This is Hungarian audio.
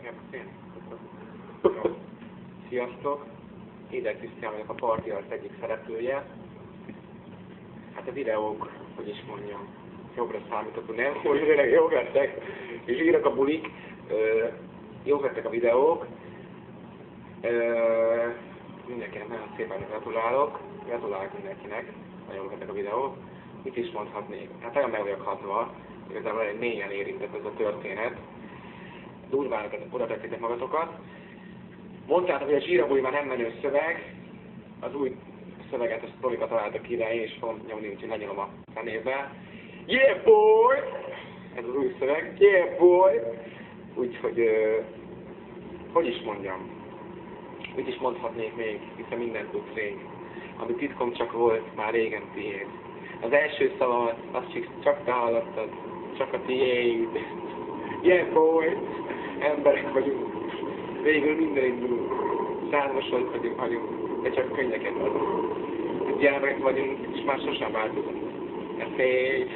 kell beszélni? Sziasztok! Éder Krisztián vagyok, a Party Art egyik szereplője. Hát a videók, hogy is mondjam, jobbra számítottuk, nem? Most tényleg jók lettek, és írnak a bulik. Jók lettek a videók. Mindenkinek nagyon szépen gratulálok. Gratulálok mindenkinek, nagyon jók lettek a videók. Mit is mondhatnék? Hát nagyon meg vagyok hatva. Igazából egy mélyen érintett ez a történet. Durván oda tettétek magatokat. Mondtátok, hogy a Zsírabuli már nem menő szöveg. Az új szöveget, a sztorikat találtak ide, én is fogom nyomni, úgyhogy lenyomom a fenébe. Yeah boy! Ez az új szöveg. Yeah boy! Úgyhogy, hogy is mondjam? Mit is mondhatnék még, hiszen mindent tudsz rég. Ami titkom csak volt, már régen tiéd. Az első szavamat, azt csak te hallottad, csak a tiéd. Yeah boy! Emberek vagyunk. Végül minden indul. Százasok vagyunk, de csak könnyeket adunk. Gyermek vagyunk, és már sosem változunk. Ez fény.